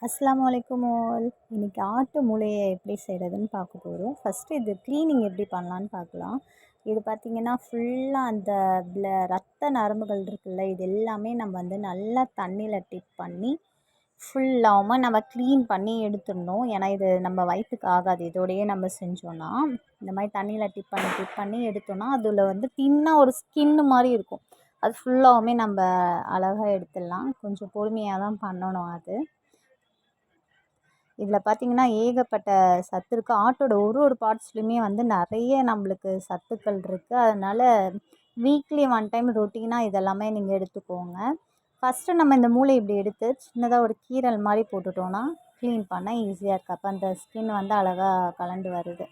அஸ்ஸலாமு அலைக்கும் ஆல். இன்றைக்கி ஆட்டு மூளையை எப்படி செய்கிறதுன்னு பார்க்க போகிறோம். ஃபஸ்ட்டு இது க்ளீனிங் எப்படி பண்ணலான்னு பார்க்கலாம். இது பார்த்திங்கன்னா ஃபுல்லாக அந்த ரத்த நரம்புகள் இருக்குல்ல, இது எல்லாமே நம்ம வந்து நல்லா தண்ணியில் டிப் பண்ணி ஃபுல்லாகவும் நம்ம க்ளீன் பண்ணி எடுத்துடணும். ஏன்னா இது நம்ம வயிற்றுக்கு ஆகாது. இதோடையே நம்ம செஞ்சோன்னா இந்த மாதிரி தண்ணியில் டிப் பண்ணி எடுத்தோன்னா அதில் வந்து தின்னாக ஒரு ஸ்கின்னு மாதிரி இருக்கும். அது ஃபுல்லாகவுமே நம்ம அழகாக எடுத்துடலாம். கொஞ்சம் பொறுமையாக தான் பண்ணணும். அது இதில் பார்த்திங்கன்னா ஏகப்பட்ட சத்து இருக்குது. ஆட்டோட ஒரு பார்ட்ஸ்லையுமே வந்து நிறைய நம்மளுக்கு சத்துக்கள் இருக்குது. அதனால் வீக்லி 1 டைம் ரொட்டீனாக இதெல்லாமே நீங்கள் எடுத்துக்கோங்க. ஃபஸ்ட்டு நம்ம இந்த மூளை இப்படி எடுத்து சின்னதாக ஒரு கீரல் மாதிரி போட்டுட்டோன்னா க்ளீன் பண்ண ஈஸியாக இருக்குது. அப்போ அந்த ஸ்கின் வந்து அழகாக கலண்டு வருது.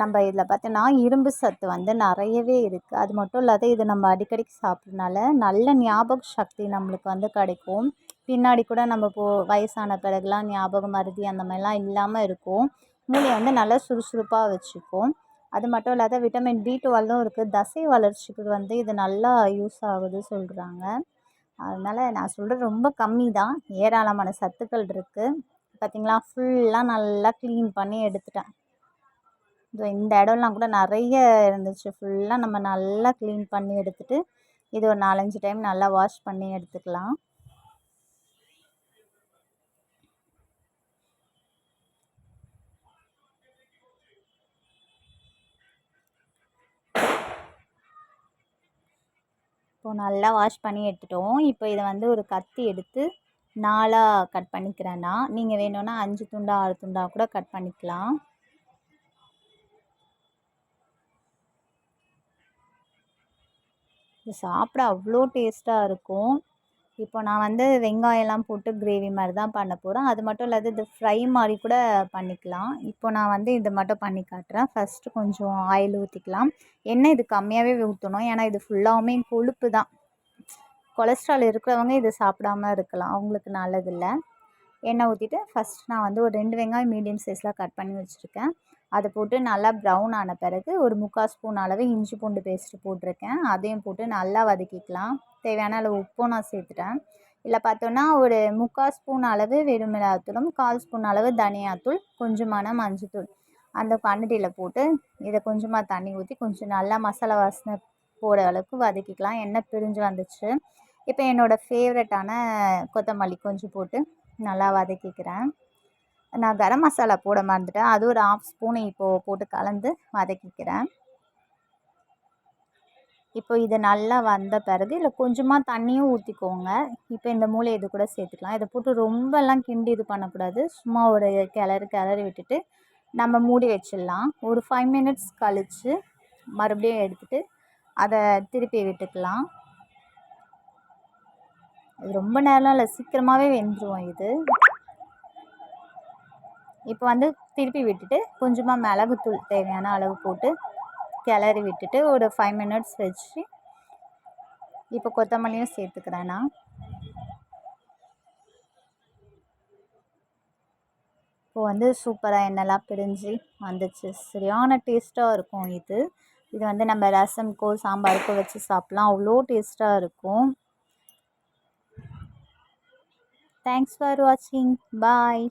நம்ம இதில் பார்த்தோன்னா இரும்பு சத்து வந்து நிறையவே இருக்குது. அது மட்டும் இல்லாத இது நம்ம அடிக்கடிக்கு சாப்பிட்றதுனால நல்ல ஞாபக சக்தி நம்மளுக்கு வந்து கிடைக்கும். பின்னாடி கூட நம்ம வயசான பிறகுலாம் ஞாபகம் மறதி அந்த மாதிரிலாம் இல்லாமல் இருக்கும். மூளையை வந்து நல்லா சுறுசுறுப்பாக வச்சுக்கும். அது மட்டும் இல்லாத விட்டமின் B12 இருக்குது. தசை வளர்ச்சிக்கு வந்து இது நல்லா யூஸ் ஆகுது சொல்கிறாங்க. அதனால் நான் சொல்கிறது ரொம்ப கம்மி தான். ஏராளமான சத்துக்கள் இருக்குது. பார்த்திங்களா, ஃபுல்லாக நல்லா க்ளீன் பண்ணி எடுத்துட்டேன். இந்த இடம்லாம் கூட நிறைய இருந்துச்சு. ஃபுல்லாக நம்ம நல்லா க்ளீன் பண்ணி எடுத்துகிட்டு இது ஒரு 4-5 டைம் நல்லா வாஷ் பண்ணி எடுத்துக்கலாம். இப்போது நல்லா வாஷ் பண்ணி எடுத்துட்டோம். இப்போ இதை வந்து ஒரு கத்தி எடுத்து 4ஆக கட் பண்ணிக்கிறேன்னா, நீங்கள் வேணும்னா 5 துண்டா 6 துண்டா கூட கட் பண்ணிக்கலாம். இது சாப்பிட அவ்வளோ டேஸ்ட்டாக இருக்கும். இப்போ நான் வந்து வெங்காயம்லாம் போட்டு கிரேவி மாதிரி தான் பண்ண போகிறேன். அது மட்டும் இல்லாத இது ஃப்ரை மாதிரி கூட பண்ணிக்கலாம். இப்போ நான் வந்து இதை மட்டும் பண்ணி காட்டுறேன். ஃபஸ்ட்டு கொஞ்சம் ஆயில் ஊற்றிக்கலாம். எண்ணெய் இது கம்மியாகவே ஊற்றணும். ஏன்னா இது ஃபுல்லாகவுமே கொழுப்பு தான். கொலஸ்ட்ரால் இருக்கிறவங்க இதை சாப்பிடாமல் இருக்கலாம், அவங்களுக்கு நல்லதில்லை. எண்ணெய் ஊற்றிட்டு ஃபஸ்ட் நான் வந்து ஒரு 2 வெங்காயம் மீடியம் சைஸில் கட் பண்ணி வச்சுருக்கேன். அதை போட்டு நல்லா ப்ரௌன் ஆன பிறகு ஒரு 3/4 ஸ்பூன் அளவு இஞ்சி பூண்டு பேஸ்ட்டு போட்டிருக்கேன். அதையும் போட்டு நல்லா வதக்கிக்கலாம். தேவையான அளவு உப்பும் நான் சேர்த்துட்டேன். இதில் பார்த்தோன்னா ஒரு 3/4 ஸ்பூன் அளவு வெறும் மிளகாத்தூளும் 1/4 ஸ்பூன் அளவு தனியாத்தூள், கொஞ்சமான மஞ்சத்தூள் அந்த குவான்டிட்டியில் போட்டு இதை கொஞ்சமாக தண்ணி ஊற்றி கொஞ்சம் நல்லா மசாலா வாசனை போகிற அளவுக்கு வதக்கிக்கலாம். எண்ணெய் பிரிஞ்சு வந்துச்சு. இப்போ என்னோடய ஃபேவரட்டான கொத்தமல்லி கொஞ்சம் போட்டு நல்லா வதக்கிக்கிறேன். நான் கரம் மசாலா போட மறந்துட்டேன். அது ஒரு 1/2 ஸ்பூன் இப்போது போட்டு கலந்து வதக்கிக்கிறேன். இப்போ இது நல்லா வந்த பிறகு இதில் கொஞ்சமாக தண்ணியும் ஊற்றிக்கோங்க. இப்போ இந்த மூளை இது கூட சேர்த்துக்கலாம். இதை போட்டு ரொம்பலாம் கிண்டி இது பண்ணக்கூடாது. சும்மா ஒரு கிளறி விட்டுட்டு நம்ம மூடி வச்சிடலாம். ஒரு 5 மினிட்ஸ் கழித்து மறுபடியும் எடுத்துகிட்டு அதை திருப்பி விட்டுக்கலாம். இது ரொம்ப நேரம்லாம் இல்லை, சீக்கிரமாகவே வெந்துடும் இது. இப்போ வந்து திருப்பி விட்டுட்டு கொஞ்சமாக மிளகுத்தூள் தேவையான அளவு போட்டு கிளறி விட்டுட்டு ஒரு 5 மினிட்ஸ் வச்சு இப்போ கொத்தமல்லியும் சேர்த்துக்கிறேன் நான். இப்போ வந்து சூப்பராக எண்ணெய்லாம் பிரிஞ்சு வந்துச்சு. சரியான டேஸ்ட்டாக இருக்கும் இது. இது வந்து நம்ம ரசம்க்கோ சாம்பாருக்கோ வச்சு சாப்பிட்லாம். அவ்வளோ டேஸ்ட்டாக இருக்கும். தேங்க்ஸ் ஃபார் வாட்சிங். பாய்.